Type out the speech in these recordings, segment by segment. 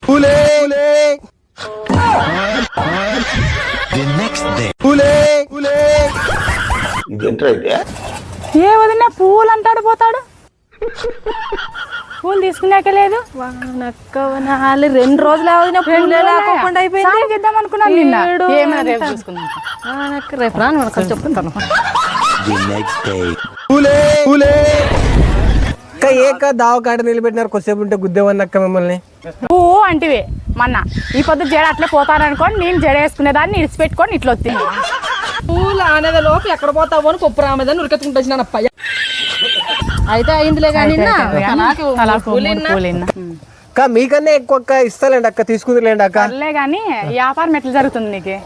ఏ వదినా పూలు అంటాడు పోతాడు. పూలు తీసుకున్నాక లేదు. 2 రోజులు వదిన పూలు లేకుండా అయిపోయింది. చేద్దాం అనుకున్నాను నిన్న. రేపు రాను చెప్తాను. దావ కాడ నిలబెట్టినారు కొద్దిసేపు ఉంటే గుద్దేవన్నక్క మిమ్మల్ని. పువ్వు అంటివి మొన్న ఈ పొద్దు జడ అట్లే పోతాననుకోని నేను జడ వేసుకునేదాన్ని ఇడిచిపెట్టుకొని ఇట్లా వచ్చింది. పూలు అనేది లోపు ఎక్కడ పోతావు అని కొప్పు రామేదని ఉరికెత్తుకుంటా అప్పయ్య. అయితే అయిందిలే కానీ మీకన్నా ఎక్కువ ఇస్తలేండి అక్క, తీసుకుందిలేండి అక్క. గానీ వ్యాపారం ఎట్లా జరుగుతుంది నీకు?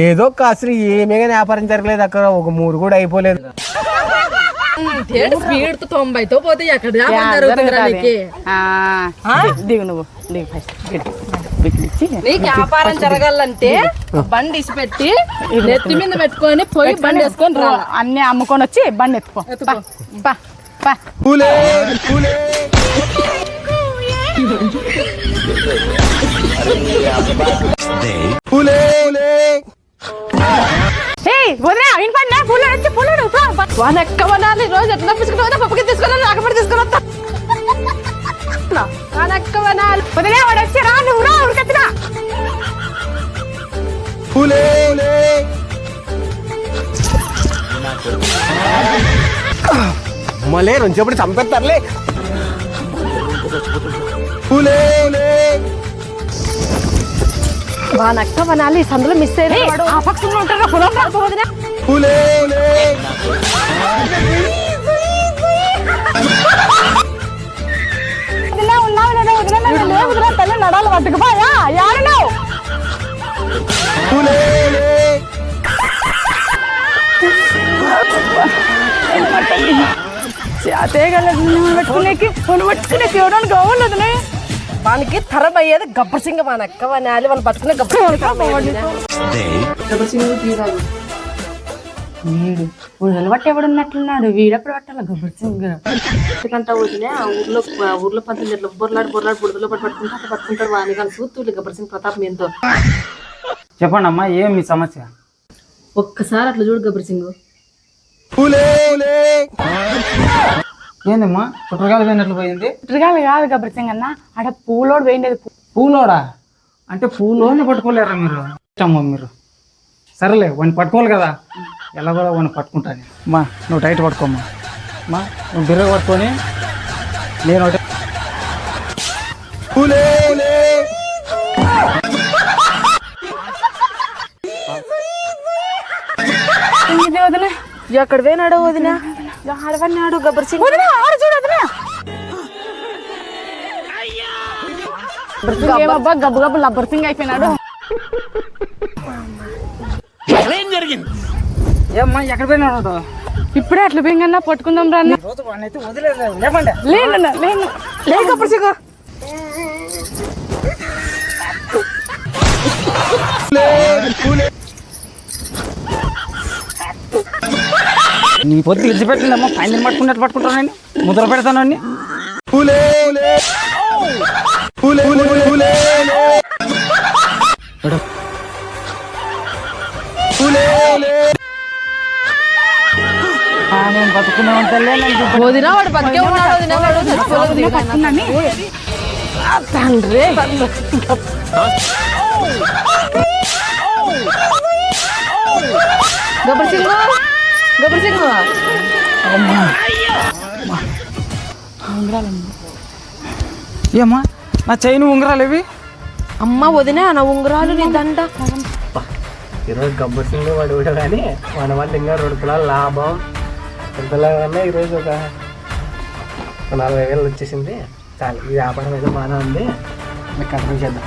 ఏదో అసలు ఏమే కానీ వ్యాపారం జరగలేదు అక్కడ. ఒక 3 కూడా అయిపోలేదు. స్పీడ్ 90తో పోతే ఎక్కడ దిగు నువ్వు దిగు ఫస్ట్. నీకు వ్యాపారం జరగాలంటే బండి ఇసి పెట్టి నెత్తి మీద పెట్టుకొని పోయి బండి వేసుకొని రా. అన్ని అమ్ముకొని వచ్చి బండి ఎత్తుకో. వనక్కవనాలి రోజు ఎట్లా తీసుకుని పప్పుకి తీసుకున్నాను అక్కడ తీసుకుని వస్తా. వనక్కవనాలి వాడు వచ్చి రా నువ్వు రా ఉరికెత్తురా. మళ్ళీ రెంచెప్పుడు చంపేస్తారులే. వనక్కవనాలి సందులో మిస్ అయ్యాడు. ఆ పక్షంలో ఉంటారా పొలం రాకపోతే తల్లి నడాలు పట్టుకుపోయా యాడన్నావు? పెట్టుకునేకి ఎవడని కావాలదు వానికి తరం అయ్యేది గబ్బర్ సింగ్. వనక్కవనాలి వాళ్ళు పట్టుకునే గబ్బర్ వీడు ఊళ్ళో పట్టి ఎవడున్నట్లున్నాడు. వీడప్పుడు పట్టాల గబ్బర్ సింగ్ కంటా వదిలే. ఆ ఊర్లో 19 బొర్లాడు బుడదలో పట్టుకుంటాడు. వాని కానీ సూత్తూర్లు గబ్బర్ సింగ్ ప్రతాపం ఎంతో. చెప్పండి అమ్మా, ఏం మీ సమస్య? ఒక్కసారి అట్లా చూడు గబ్బర్ సింగ్. ఏందమ్మా కుట్రగాలు పోయినట్లు పోయింది? కుట్రగాలు కాదు గబ్బర్ సింగ్ అన్న, ఆడ పూలోడు పోయిండేది. పూలోడా అంటే పూలోని పట్టుకోలేరా మీరు? ఇష్టమ్మా మీరు. సరేలే వాడిని పట్టుకోవాలి కదా, ఎలా కూడా వాడిని పట్టుకుంటాను. అమ్మా నువ్వు టైట్ పట్టుకోమ్మా. అమ్మా నువ్వు బిర్ర పట్టుకొని నేను ఎక్కడ పోయినాడు వదిన? ఆడవన్నాడు గబ్బర్ సింగ్. గబ్బు గబ్బు లబ్బర్ సింగ్ అయిపోయినాడు. ఏమ్మా ఎక్కడ పోయినాడు? ఇప్పుడే అట్లా పోయింగన్నా పట్టుకుందాం రా. లేదు గబ్బర్ సింగ్. నీ పొద్దు విడిచిపెట్టిందమ్మా. పైన పట్టుకున్నట్టు పట్టుకుంటాను నేను, ముద్ర పెడతాను అన్ని. నేను బతుకునే ఉంటాలే. వదిన వాడు బతికే ఉన్నాడు. వదిన వాడు తండ్రి గబ్బర్ సింగ్. గబ్బర్ సింగ్ ఏమ్మా నా చైన్ ఉంగరాలు ఇవి? అమ్మ వదిన నా ఉంగరాలు నీ దండ. ఈరోజు గబ్బర్ సింగ్ వాడు కూడా కానీ మన వాళ్ళు ఇంకా 2 తులాల లాభం. 2 తులాలన్నా ఈరోజు ఒక 40,000 వచ్చేసింది. చాలు, ఈ వ్యాపారం ఏదో బాగానే ఉంది. మీకు కంటిన్యూ చేద్దాం.